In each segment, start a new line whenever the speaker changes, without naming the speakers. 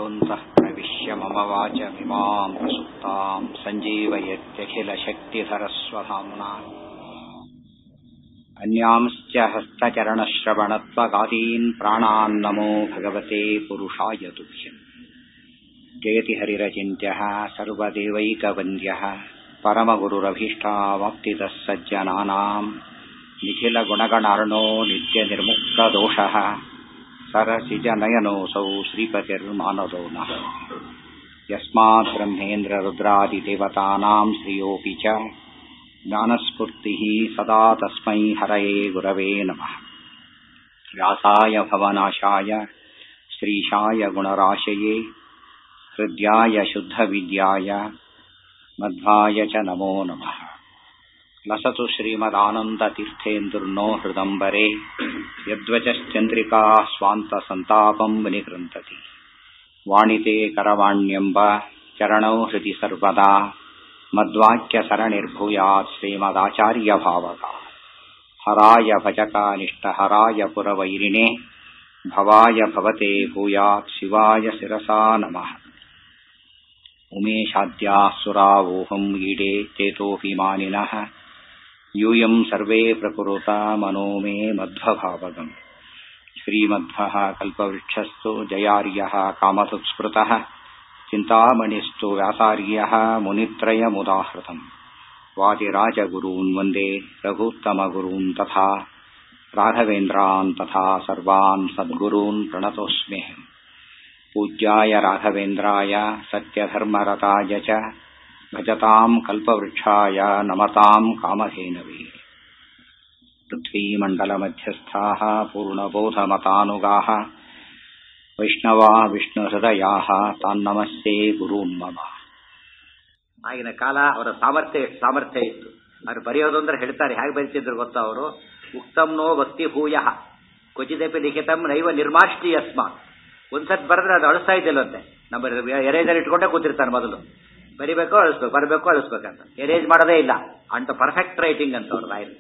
योऽन्तः प्रविश्य मम वाचमिमां प्रसुप्तां सञ्जीवयत्यखिलशक्तिधरस्वधाम्ना अन्यांश्च हस्तचरणश्रवणत्वगादीन् प्राणान् नमो भगवते पुरुषाय तुभ्यम्। जयति हरिरचिन्त्यः सर्वदेवैकवन्द्यः परमगुरुरभीष्टावाप्तितः सज्जनानाम् निखिलगुणगणार्णो नित्यनिर्मुक्तदोषः सरसिजनयनोऽसौ श्रीपतिर्मानदो नः। यस्मात् ब्रह्मेन्द्ररुद्रादिदेवतानां श्रियोऽपि च ज्ञानस्फूर्तिः सदा तस्मै हरये गुरवे नमः। व्यासाय भवनाशाय श्रीशाय गुणराशये हृद्याय शुद्धविद्याय मध्वाय च नमो नमः। लसतु श्रीमदानन्दतीर्थेन्दुर्नो हृदम्बरे यद्वचश्चन्द्रिका स्वान्तसन्तापं विनिकृन्तति। वाणिते करवाण्यम्ब चरणौ हृदि सर्वदा मद्वाक्यसरणिर्भूयात् श्रीमदाचार्यभावका। हराय भजकानिष्टहराय पुरवैरिणे भवाय भवते भूयात् शिवाय शिरसा नमः। उमेशाद्याः सुरावोहम् ईडे चेतोऽभिमानिनः यूयम् सर्वे प्रकुरुता मनो मे मध्वभावगम्। श्रीमध्वः कल्पवृक्षस्तु जयार्यः कामधुक्स्मृतः चिन्तामणिस्तु व्यासार्यः मुनित्रयमुदाहृतम्। वादिराजगुरून् वन्दे रघूत्तमगुरून् तथा राघवेन्द्रान् तथा सर्वान् सद्गुरून् प्रणतोऽस्म्यहम्। पूज्याय राघवेन्द्राय सत्यधर्मरताय च भजताम् कल्पवृक्षाय नमताम् कामधेनवे। पृथ्वीमण्डलमध्यस्थाः पूर्णबोधमतानुगाः वैष्णवा ವಿಷ್ಣುಹೃದಯಾಃ ತಾನ್ನಮಸ್ತೆ ಗುರೂನ್ ಮಮ. ಆಗಿನ ಕಾಲ ಅವರ ಸಾಮರ್ಥ್ಯ ಇತ್ತು. ಅವ್ರು ಬರೆಯೋದು ಅಂದ್ರೆ ಹೇಳ್ತಾರೆ, ಹೇಗೆ ಬರೀತಿದ್ರು ಗೊತ್ತಾ ಅವರು? ಉಕ್ತಂ ನೋ ಭಕ್ತಿ ಭೂಯಃ ಕ್ವಚಿದಪಿ ಲಿಖಿತಂ ನೈವ ನಿರ್ಮಾಷ್ಟಿ ಯಸ್ಮಾತ್. ಒಂದ್ಸತ್ ಬರೆದ್ರೆ ಅದು ಅಳಿಸ್ತಾ ಇದ್ದಿಲ್ಲಂತೆ. ನಮ್ಮ ಎರೇಜರ್ ಇಟ್ಕೊಂಡೇ ಕೂತಿರ್ತಾನೆ, ಮೊದಲು ಬರಿಬೇಕು ಅಳಿಸ್ಬೇಕು, ಬರಬೇಕು ಅಳಿಸ್ಬೇಕಂತ. ಎರೇಜ್ ಮಾಡೋದೇ ಇಲ್ಲ ಅಂತ ಪರ್ಫೆಕ್ಟ್ ರೈಟಿಂಗ್ ಅಂತ ಅವ್ರು ರಾಯರು.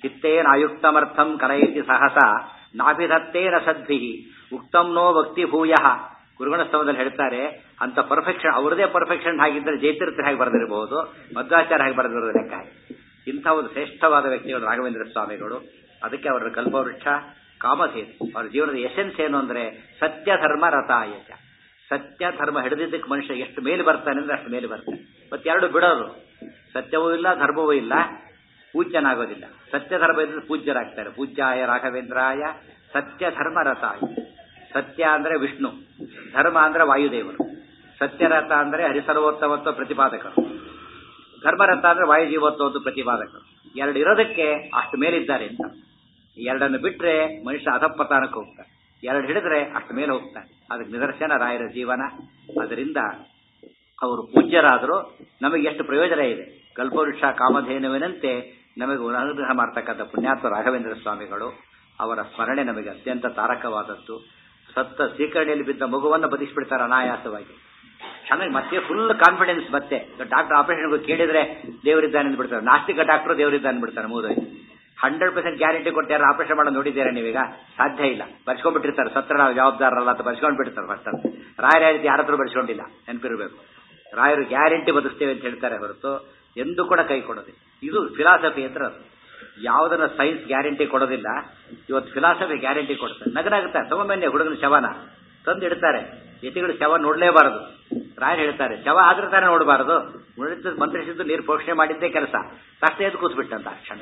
ಚಿತ್ತೇನ ಆಯುಕ್ತಮರ್ಥಂ ಕಲಯತಿ ಸಹಸ ನಾಭಿಧತ್ತೇನ ಸದ್ಭಿ ಉಕ್ತಂ ನೋ ಭಕ್ತಿ ಭೂಯಃ. ಗುರುಗಳ ಸ್ತವದಲ್ಲಿ ಹೇಳ್ತಾರೆ, ಅಂತ ಪರ್ಫೆಕ್ಷನ್ ಅವ್ರದೇ ಪರ್ಫೆಕ್ಷನ್ ಆಗಿದ್ದರೆ ಜಯತೀರ್ಥರು ಹೇಗೆ ಬರೆದಿರಬಹುದು, ಮಧ್ವಾಚಾರ್ಯ ಹೇಗೆ ಬರೆದಿರೋದು ಲೆಕ್ಕ. ಇಂಥ ಒಂದು ಶ್ರೇಷ್ಠವಾದ ವ್ಯಕ್ತಿಗಳು ರಾಘವೇಂದ್ರ ಸ್ವಾಮಿಗಳು. ಅದಕ್ಕೆ ಅವರ ಕಲ್ಪವೃಕ್ಷ ಕಾಮಧೇನು. ಅವರ ಜೀವನದ ಎಸೆನ್ಸ್ ಏನು ಅಂದ್ರೆ ಸತ್ಯ ಧರ್ಮ ರತಾಯಚ. ಸತ್ಯ ಧರ್ಮ ಹಿಡಿದಿದ್ದಕ್ಕೆ ಮನುಷ್ಯ ಎಷ್ಟು ಮೇಲೆ ಬರ್ತಾನೆ ಅಂದ್ರೆ ಅಷ್ಟು ಮೇಲೆ ಬರ್ತಾನೆ. ಮತ್ತೆರಡು ಬಿಡೋರು, ಸತ್ಯವೂ ಇಲ್ಲ ಧರ್ಮವೂ ಇಲ್ಲ, ಪೂಜ್ಯನಾಗೋದಿಲ್ಲ. ಸತ್ಯ ಧರ್ಮ ಇದ್ರೆ ಪೂಜ್ಯರಾಗ್ತಾರೆ. ಪೂಜ್ಯಾಯ ರಾಘವೇಂದ್ರಾಯ ಸತ್ಯ ಧರ್ಮ ರತಾಯ. ಸತ್ಯ ಅಂದ್ರೆ ವಿಷ್ಣು, ಧರ್ಮ ಅಂದ್ರೆ ವಾಯುದೇವರು, ಸತ್ಯರಥ ಅಂದ್ರೆ ಹರಿಸರ್ವೋತ್ತಮತ್ವ ಪ್ರತಿಪಾದಕರು, ಧರ್ಮರಥ ಅಂದ್ರೆ ವಾಯುಜೀವೋತ್ತಮತ್ವ ಪ್ರತಿಪಾದಕರು. ಎರಡು ಇರೋದಕ್ಕೆ ಅಷ್ಟು ಮೇಲಿದ್ದಾರೆ ಅಂತ. ಎರಡನ್ನು ಬಿಟ್ರೆ ಮನುಷ್ಯ ಅಧಪತನಕ್ಕೆ ಹೋಗ್ತಾನೆ, ಎರಡು ಹಿಡಿದ್ರೆ ಅಷ್ಟು ಮೇಲೆ ಹೋಗ್ತಾನೆ. ಅದಕ್ಕೆ ನಿದರ್ಶನ ರಾಯರ ಜೀವನ. ಅದರಿಂದ ಅವರು ಪೂಜ್ಯರಾದರೂ ನಮಗೆ ಎಷ್ಟು ಪ್ರಯೋಜನ ಇದೆ. ಕಲ್ಪವೃಕ್ಷ ಕಾಮಧೇನುವಿನಂತೆ ನಮಗೆ ಅನುಗ್ರಹ ಮಾಡ್ತಕ್ಕಂಥ ಪುಣ್ಯಾತ್ಮ ರಾಘವೇಂದ್ರ ಸ್ವಾಮಿಗಳು. ಅವರ ಸ್ಮರಣೆ ನಮಗೆ ಅತ್ಯಂತ ತಾರಕವಾದದ್ದು. ಸತ್ತ ಸ್ವೀಕರಣೆಯಲ್ಲಿ ಬಿದ್ದ ಮಗುವನ್ನು ಬದುಕಿಸ್ಬಿಡ್ತಾರೆ ಅನಾಯಾಸವಾಗಿ. ಚೆನ್ನಾಗಿ ಮತ್ತೆ ಫುಲ್ ಕಾನ್ಫಿಡೆನ್ಸ್. ಮತ್ತೆ ಡಾಕ್ಟರ್ ಆಪರೇಷನ್ಗೆ ಕೇಳಿದ್ರೆ ದೇವರಿದ್ದಾನೆ ಅಂದ್ಬಿಡ್ತಾರೆ. ನಾಸ್ತಿಕ ಡಾಕ್ಟರ್ ದೇವರಿದ್ದಾನೆ ಅಂದ್ಬಿಡ್ತಾರೆ. ಮುಗಿದೋಯ್ತು. 100% ಗ್ಯಾರಂಟಿ ಕೊಟ್ಟು ಯಾರು ಆಪರೇಷನ್ ಮಾಡೋದು ನೋಡಿದ್ದೀರಾ ನೀವೀಗ? ಸಾಧ್ಯ ಇಲ್ಲ. ಬರ್ಸ್ಕೊಂಡ್ಬಿಟ್ಟಿರ್ತಾರೆ, ಸತ್ರ ನಾವು ಜವಾಬ್ದಾರರಲ್ಲ ಅಂತ ಬರ್ಸ್ಕೊಂಡ್ಬಿಟ್ಟಿರ್ತಾರೆ. ಫಸ್ಟ್ ರಾಯರ ರೀತಿ ಯಾರ ಹತ್ರ ಬರ್ಸ್ಕೊಂಡಿಲ್ಲ, ನೆನಪಿರಬೇಕು. ರಾಯರು ಗ್ಯಾರಂಟಿ ಬದುಕ್ತೇವೆ ಅಂತ ಹೇಳ್ತಾರೆ ಹೊರತು ಎಂದೂ ಕೂಡ ಕೈ ಕೊಡೋದಿಲ್ಲ. ಇದು ಫಿಲಾಸಫಿ ಅಂದ್ರೆ ಅದು. ಯಾವುದನ್ನ ಸೈನ್ಸ್ ಗ್ಯಾರಂಟಿ ಕೊಡೋದಿಲ್ಲ, ಇವತ್ತು ಫಿಲಾಸಫಿ ಗ್ಯಾರಂಟಿ ಕೊಡ್ತಾರೆ. ನಗನಾಗುತ್ತಾರೆ. ತಗೊಂಬನ್ನಿ ಹುಡುಗನ ಶವನ ತಂದು ಇಡ್ತಾರೆ. ಯತಿಗಳು ಶವ ನೋಡಲೇಬಾರದು. ರಾಯರು ಹೇಳ್ತಾರೆ, ಶವ ಆದ್ರೆ ತಾನೇ ನೋಡಬಾರದು. ಮಂತ್ರಿಸಿದ್ದು ನೀರು ಪೋಷಣೆ ಮಾಡಿದ್ದೇ ಕೆಲಸ. ತಕ್ಷಣ ಎದ್ದು ಕೂತ್ಬಿಟ್ಟಂತ ಕ್ಷಣ.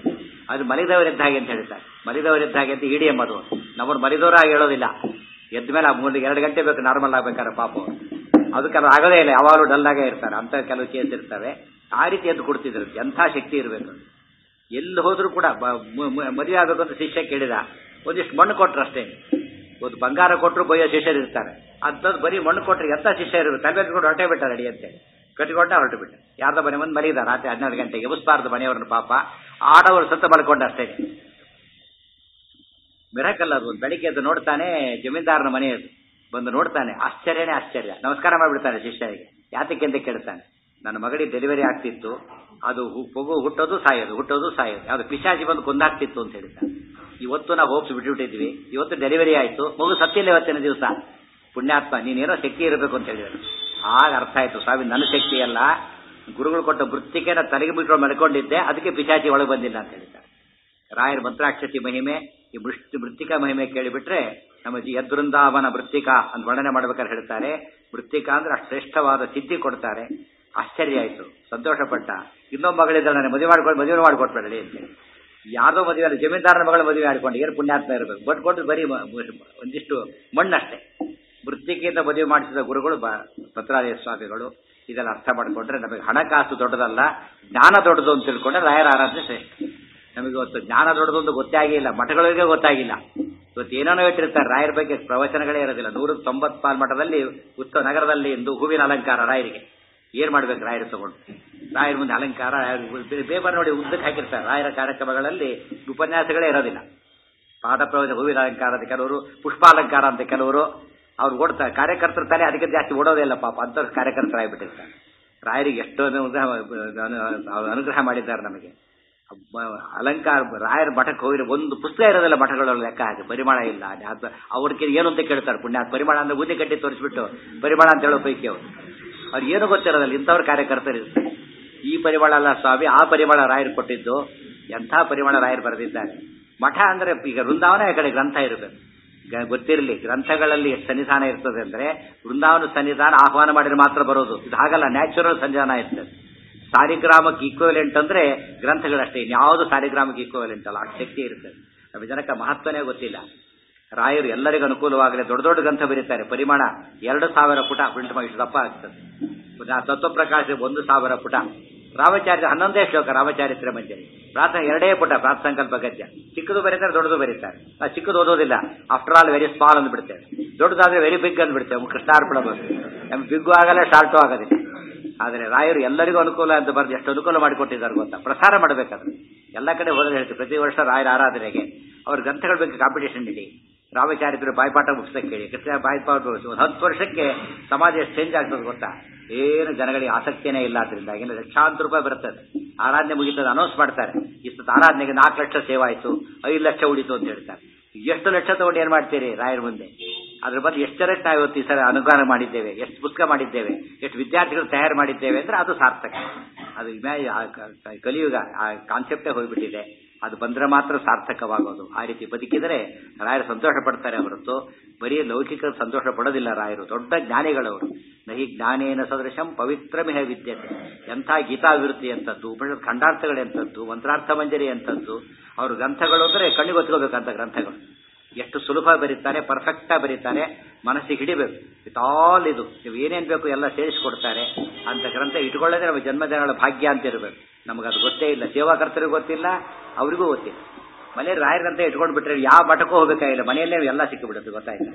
ಅದು ಮಲಿದವರಿದ್ದ ಹಾಗೆ ಅಂತ ಹೇಳ್ತಾರೆ. ಮಲಿದವರಿದ್ದ ಹಾಗೆ ಅಂತ ಇಡಿಎಂ ಅದು. ನಮ್ಮನ್ನು ಮಲಿದವರಾಗಿ ಹೇಳೋದಿಲ್ಲ. ಎದ್ದ ಮೇಲೆ 2 ಗಂಟೆ ಬೇಕು ನಾರ್ಮಲ್ ಆಗ್ಬೇಕಾದ್ರೆ ಪಾಪ. ಅದಕ್ಕೆಲ್ಲ ಆಗೋದೇ ಇಲ್ಲ, ಯಾವಾಗಲೂ ಡಲ್ಲಾಗೇ ಇರ್ತಾರೆ. ಅಂತ ಕೆಲವು ಕೇಸ್ ಇರ್ತವೆ. ಆ ರೀತಿ ಎದ್ದು ಕೊಡ್ತಿದ್ರು. ಎಂಥ ಶಕ್ತಿ ಇರಬೇಕು. ಎಲ್ಲಿ ಹೋದ್ರೂ ಕೂಡ ಮದುವೆ ಆಗಬೇಕು ಅಂತ ಶಿಷ್ಯ ಕೇಳಿದ, ಒಂದಿಷ್ಟು ಮಣ್ಣು ಕೊಟ್ರು ಅಷ್ಟೇ. ಒಂದು ಬಂಗಾರ ಕೊಟ್ಟರು ಬಯ್ಯೋ ಶಿಷ್ಯರು ಇರ್ತಾರೆ. ಅಂಥದ್ದು ಬರೀ ಮಣ್ಣು ಕೊಟ್ಟರೆ ಎಂಥ ಶಿಷ್ಯ ಇರಬೇಕು. ತಲೆ ಕಟ್ಕೊಂಡು ಹೊರಟೇ ಬಿಟ್ಟಾರೆ ಅಡಿಯಂತೆ. ಕಟ್ಟಿಕೊಂಡ ಹೊರಟು ಬಿಟ್ಟ. ಯಾರ್ದೋ ಮನೆ ಮುಂದೆ ಮಲಗಿದ ರಾತ್ರಿ 12 ಗಂಟೆಗೆ. ಎಬ್ಬಿಸಬಾರ್ದು ಮನೆಯವ್ರನ್ನ ಪಾಪ. ಆಡವರು ಸತ್ತ ಮಲ್ಕೊಂಡ ಅಷ್ಟೇ. ಮಿರಾಕಲ್ ಅದು. ಬೆಳಿಗ್ಗೆ ಎದ್ದು ನೋಡ್ತಾನೆ, ಜಮೀನ್ದಾರನ ಮನೆಯದು. ಬಂದು ನೋಡ್ತಾನೆ, ಆಶ್ಚರ್ಯನೇ ಆಶ್ಚರ್ಯ. ನಮಸ್ಕಾರ ಮಾಡಿಬಿಡ್ತಾನೆ ಶಿಷ್ಯರಿಗೆ. ಯಾತಕ್ಕೆ ಅಂತ ಕೇಳ್ತಾನೆ. ನನ್ನ ಮಗಳಿಗೆ ಡೆಲಿವರಿ ಆಗ್ತಿತ್ತು, ಅದು ಮಗು ಹುಟ್ಟೋದು ಸಾಯೋದು, ಹುಟ್ಟೋದು ಸಾಯೋದು, ಯಾವುದು ಪಿಶಾಚಿ ಬಂದು ಕೊಂದಾಗ್ತಿತ್ತು ಅಂತ ಹೇಳ್ತಾನೆ. ಇವತ್ತು ನಾವು ಹೋಪ್ಸ್ ಬಿಟ್ಬಿಟ್ಟಿದ್ವಿ, ಇವತ್ತು ಡೆಲಿವರಿ ಆಯಿತು, ಮಗು ಸತ್ತಿಲ್ಲ ಇವತ್ತಿನ ದಿವಸ. ಪುಣ್ಯಾತ್ಮ ನೀನೇನೋ ಶಕ್ತಿ ಇರಬೇಕು ಅಂತ ಹೇಳಿದರು. ಆಗ ಅರ್ಥ ಆಯ್ತು, ಸ್ವಾಮಿ ನನ್ನ ಶಕ್ತಿ ಅಲ್ಲ, ಗುರುಗಳು ಕೊಟ್ಟ ವೃತ್ತಿಕೆನ ತಲೆಗೆ ಬಿಟ್ಕೊಂಡು ಮಲ್ಕೊಂಡಿದ್ದೆ, ಅದಕ್ಕೆ ಪಿಶಾಚಿ ಒಳಗೆ ಬಂದಿಲ್ಲ ಅಂತ ಹೇಳಿದ್ದಾರೆ. ರಾಯರ ಮಂತ್ರಾಕ್ಷತಿ ಮಹಿಮೆ, ಈ ಮೃತ್ತಿಕಾ ಮಹಿಮೆ ಕೇಳಿಬಿಟ್ರೆ ನಮ್ಮ ಯದ್ವೃಂದಾವನ ಮೃತ್ತಿಕಾ ಅಂತ ವರ್ಣನೆ ಮಾಡ್ಬೇಕಾದ್ರೆ ಹೇಳ್ತಾರೆ. ಮೃತ್ತಿಕಾ ಅಂದ್ರೆ ಅಷ್ಟು ಶ್ರೇಷ್ಠವಾದ ಸಿದ್ಧಿ ಕೊಡ್ತಾರೆ. ಆಶ್ಚರ್ಯ ಆಯಿತು, ಸಂತೋಷಪಟ್ಟ. ಇನ್ನೊಬ್ಬ ಮಗಳಿದ್ದಾಳೆ, ನನಗೆ ಮದುವೆ ಮಾಡಿಕೊಟ್ಬೇಡಿ ಅಂತೇಳಿ. ಯಾವುದೋ ಮದುವೆ ಜಮೀನ್ದಾರನ ಮಗಳ ಮದುವೆ ಆಡ್ಕೊಂಡು ಏನು ಪುಣ್ಯಾತ್ಮ ಇರಬೇಕು, ಕೊಟ್ಟು ಬರೀ ಒಂದಿಷ್ಟು ಮಣ್ಣಷ್ಟೇ. ಮೃತ್ತಿಕೆಯಿಂದ ಮದುವೆ ಮಾಡಿಸಿದ ಗುರುಗಳು ಭದ್ರಾಲಯ ಸ್ವಾಮಿಗಳು. ಇದೆಲ್ಲ ಅರ್ಥ ಮಾಡಿಕೊಂಡ್ರೆ ನಮಗೆ ಹಣಕಾಸು ದೊಡ್ಡದಲ್ಲ, ಜ್ಞಾನ ದೊಡ್ಡದು ಅಂತ ತಿಳ್ಕೊಂಡ್ರೆ ರಾಯರ ಆರಾಧನೆ ಶ್ರೇಷ್ಠ. ನಮಗೆ ಇವತ್ತು ಜ್ಞಾನ ದೊಡ್ಡದೊಂದು ಗೊತ್ತೇ ಆಗಿಲ್ಲ, ಮಠಗಳಿಗೆ ಗೊತ್ತಾಗಿಲ್ಲ. ಇವತ್ತು ಏನೇನೋ ಇಟ್ಟಿರ್ತಾರೆ, ರಾಯರ ಬಗ್ಗೆ ಪ್ರವಚನಗಳೇ ಇರೋದಿಲ್ಲ. 190 ಪಾಲ್ ಮಠದಲ್ಲಿ ಉತ್ಸವ ನಗರದಲ್ಲಿ ಇಂದು ಹೂವಿನ ಅಲಂಕಾರ ರಾಯರಿಗೆ. ಏನು ಮಾಡ್ಬೇಕು ರಾಯರು ತಗೊಂಡು, ರಾಯರ ಮುಂದೆ ಅಲಂಕಾರ ಪೇಪರ್ ನೋಡಿ ಉದ್ದಕ್ಕೆ ಹಾಕಿರ್ತಾರೆ. ರಾಯರ ಕಾರ್ಯಕ್ರಮಗಳಲ್ಲಿ ಉಪನ್ಯಾಸಗಳೇ ಇರೋದಿಲ್ಲ. ಪಾದ ಪ್ರವಚನ ಹೂವಿನ ಅಲಂಕಾರ ಅಂತ ಕೆಲವರು, ಪುಷ್ಪಾಲಂಕಾರ ಅಂತ ಕೆಲವರು. ಅವ್ರು ಓಡ್ತಾರೆ, ಕಾರ್ಯಕರ್ತರು ತಾನೇ ಅದಕ್ಕೆ ಜಾಸ್ತಿ ಓಡೋದೇ ಇಲ್ಲ ಪಾಪ, ಅಂತ ಕಾರ್ಯಕರ್ತರಾಗಿಬಿಟ್ಟಿರ್ತಾರೆ. ರಾಯರಿಗೆ ಎಷ್ಟೋ ಅನುಗ್ರಹ ಮಾಡಿದ್ದಾರೆ ನಮಗೆ. ಅಲಂಕಾರ ರಾಯರ ಮಠಕ್ಕೆ ಹೋಗಿರೋ ಒಂದು ಪುಸ್ತಕ ಇರೋದಿಲ್ಲ ಮಠಗಳಲ್ಲಿ, ಲೆಕ್ಕ ಹಾಕಿ ಪರಿಮಾಣ ಇಲ್ಲ. ಅವ್ರಿಗೆ ಏನು ಅಂತ ಕೇಳ್ತಾರೆ ಪುಣ್ಯ, ಪರಿಮಾಣ ಅಂದ್ರೆ ಬೂದಿ ಕಟ್ಟಿ ತೋರಿಸ್ಬಿಟ್ಟು ಪರಿಮಾಣ ಅಂತ ಹೇಳೋ ಪೈಕಿ ಅವ್ರು ಏನು ಗೊತ್ತಿರೋದಿಲ್ಲ. ಇಂಥವ್ರ ಕಾರ್ಯಕರ್ತರು ಈ ಪರಿಮಾಣ ಅಲ್ಲ ಸ್ವಾಮಿ, ಆ ಪರಿಮಾಣ ರಾಯರು ಕೊಟ್ಟಿದ್ದು, ಎಂಥ ಪರಿಮಾಣ ರಾಯರು ಬರೆದಿದ್ದಾರೆ. ಮಠ ಅಂದ್ರೆ ಈಗ ವೃಂದಾವನ ಈ ಕಡೆ ಗ್ರಂಥ ಇರಬೇಕು, ಗೊತ್ತಿರಲಿ. ಗ್ರಂಥಗಳಲ್ಲಿ ಎಷ್ಟು ಸನ್ನಿಧಾನ ಇರ್ತದೆ ಅಂದ್ರೆ, ವೃಂದಾವನ ಸನ್ನಿಧಾನ ಆಹ್ವಾನ ಮಾಡಿದ್ರೆ ಮಾತ್ರ ಬರೋದು. ಇದು ಹಾಗಲ್ಲ, ನ್ಯಾಚುರಲ್ ಸನ್ನಿಧಾನ ಇರ್ತದೆ. ಸಾರಿಗ್ರಾಮಕ್ಕೆ ಈಕ್ವಲೆಂಟ್ ಅಂದ್ರೆ ಗ್ರಂಥಗಳಷ್ಟೇ, ಇನ್ಯಾವುದು ಸಾರಿಗ್ರಾಮಕ್ಕೆ ಈಕ್ವಲೆಂಟ್ ಅಲ್ಲ, ಅಷ್ಟು ಶಕ್ತಿ ಇರ್ತದೆ. ನಮ್ಮ ಜನಕ್ಕೆ ಮಹತ್ವನೇ ಗೊತ್ತಿಲ್ಲ. ರಾಯರು ಎಲ್ಲರಿಗೂ ಅನುಕೂಲವಾಗಲಿ ದೊಡ್ಡ ದೊಡ್ಡ ಗ್ರಂಥ ಬರೀತಾರೆ. ಪರಿಮಾಣ 2000 ಪುಟ ಪ್ರಿಂಟ್ ಮಾಡಿ ದಪ್ಪ ಆಗ್ತದೆ. ತತ್ವಪ್ರಕಾಶ 1000 ಪುಟ. ರಾಮಚಾರಿತ್ರ 11 ಶ್ಲೋಕ, ರಾಮಚಾರಿತ್ರ ಮಧ್ಯೆ ಪ್ರಾರ್ಥನೆ 2 ಪುಟ, ಪ್ರಾರ್ಥಸಂಕಲ್ಪ ಗದ್ಯ. ಚಿಕ್ಕದು ಬರೀತಾರೆ, ದೊಡ್ಡದು ಬರೀತಾರೆ. ನಾವು ಚಿಕ್ಕದು ಓದೋದಿಲ್ಲ, ಆಫ್ಟರ್ ಆಲ್ ವೆರಿ ಸ್ಮಾಲ್ ಅಂದ್ಬಿಡ್ತೇವೆ. ದೊಡ್ಡದಾದ್ರೆ ವೆರಿ ಬಿಗ್ ಅಂದ್ಬಿಡ್ತೇವೆ. ಕೃಷ್ಣಾರ್ಪಣ ಬಂದು ನಮ್ಗೆ ಬಿಗ್ಗು ಆಗಲ್ಲ, ಶಾರ್ಟು ಆಗೋದಿಲ್ಲ. ಆದರೆ ರಾಯರು ಎಲ್ಲರಿಗೂ ಅನುಕೂಲ ಅಂತ ಬರೆದು ಎಷ್ಟು ಅನುಕೂಲ ಮಾಡಿಕೊಟ್ಟಿದ್ದಾರೆ ಗೊತ್ತಾ. ಪ್ರಸಾರ ಮಾಡಬೇಕಾದ್ರೆ ಎಲ್ಲ ಕಡೆ ಹೋದ್ರೆ ಹೇಳ್ತೀವಿ, ಪ್ರತಿ ವರ್ಷ ರಾಯರ ಆರಾಧನೆಗೆ ಅವ್ರ ಗ್ರಂಥಗಳ ಬಗ್ಗೆ ಕಾಂಪಿಟೇಷನ್ ಇಡಿ. ರಾಮಚಾರಿತ್ರ ಬಾಯ್ಪಾಠ ಪುಸ್ತಕ ಕೇಳಿ, ಕೃಷ್ಣ ಬಾಯ್ಪಾಠ 10 ವರ್ಷಕ್ಕೆ ಸಮಾಜ ಎಷ್ಟು ಚೇಂಜ್ ಆಗ್ತದೆ ಗೊತ್ತಾ. ಏನು ಜನಗಳಿಗೆ ಆಸಕ್ತಿನೇ ಇಲ್ಲ. ಅದರಿಂದ ಏನು ಲಕ್ಷಾಂತರ ರೂಪಾಯಿ ಬರ್ತದೆ. ಆರಾಧನೆ ಮುಗಿತದೆ, ಅನೌನ್ಸ್ ಮಾಡ್ತಾರೆ, ಇಷ್ಟು ಆರಾಧನೆಗೆ 4 ಲಕ್ಷ ಸೇವೆ ಆಯಿತು, 5 ಲಕ್ಷ ಉಳಿತು ಅಂತ ಹೇಳ್ತಾರೆ. ಎಷ್ಟು ಲಕ್ಷ ತಗೊಂಡು ಏನು ಮಾಡ್ತೀರಿ ರಾಯರ ಮುಂದೆ? ಅದ್ರ ಬಗ್ಗೆ ಎಷ್ಟು ಜನಕ್ಕೆ ನಾವು ಇವತ್ತು ಈ ಸಲ ಅನುಗ್ರಹ ಮಾಡಿದ್ದೇವೆ, ಎಷ್ಟು ಪುಸ್ತಕ ಮಾಡಿದ್ದೇವೆ, ಎಷ್ಟು ವಿದ್ಯಾರ್ಥಿಗಳು ತಯಾರು ಮಾಡಿದ್ದೇವೆ ಅಂದ್ರೆ ಅದು ಸಾರ್ಥಕ. ಅದು ಕಲಿಯುಗ ಆ ಕಾನ್ಸೆಪ್ಟೇ ಹೋಗ್ಬಿಟ್ಟಿದೆ. ಅದು ಬಂದರೆ ಮಾತ್ರ ಸಾರ್ಥಕವಾಗೋದು. ಆ ರೀತಿ ಬದುಕಿದರೆ ರಾಯರು ಸಂತೋಷ ಪಡ್ತಾರೆ ಹೊರತು ಬರೀ ಲೌಕಿಕ ಸಂತೋಷ ಪಡೋದಿಲ್ಲ. ರಾಯರು ದೊಡ್ಡ ಜ್ಞಾನಿಗಳವರು. ನಹಿ ಜ್ಞಾನೇನ ಸದೃಶಂ ಪವಿತ್ರಮಿಹ ವಿದ್ಯತೆ. ಎಂಥ ಗೀತಾವಿವೃತ್ತಿ ಅಂತದ್ದು, ಉಪನಿಷತ್ ಖಂಡಾರ್ಥಗಳೆಂಥದ್ದು, ಮಂತ್ರಾರ್ಥ ಮಂಜರಿ ಅಂತದ್ದು. ಅವ್ರ ಗ್ರಂಥಗಳು ಅಂದರೆ ಕಣ್ಣಿಗೆ ಗೊತ್ಕೋಬೇಕಂತ ಗ್ರಂಥಗಳು. ಎಷ್ಟು ಸುಲಭ ಬರೀತಾರೆ, ಪರ್ಫೆಕ್ಟಾಗಿ ಬರೀತಾರೆ, ಮನಸ್ಸಿಗೆ ಹಿಡಿಬೇಕು. ಇಟಾಲ್ ಇದು ನೀವು ಏನೇನು ಬೇಕು ಎಲ್ಲ ಸೇರಿಸಿಕೊಡ್ತಾರೆ. ಅಂತ ಗ್ರಂಥ ಇಟ್ಕೊಳ್ಳೋದೇ ನಮ್ಮ ಜನ್ಮದಿನಗಳ ಭಾಗ್ಯ ಅಂತ ಇರಬೇಕು. ನಮಗದು ಗೊತ್ತೇ ಇಲ್ಲ, ಸೇವಾಕರ್ತರಿಗೂ ಗೊತ್ತಿಲ್ಲ, ಅವರಿಗೂ ಗೊತ್ತಿಲ್ಲ. ಮನೆಯಲ್ಲಿ ರಾಯರಂತ ಇಟ್ಕೊಂಡು ಬಿಟ್ರೆ ಯಾವ ಮಠಕ್ಕೂ ಹೋಗಬೇಕಾಗಿಲ್ಲ, ಮನೆಯಲ್ಲೇ ಎಲ್ಲ ಸಿಕ್ಕಿಬಿಡುತ್ತೆ, ಗೊತ್ತಾಯ್ತಾ.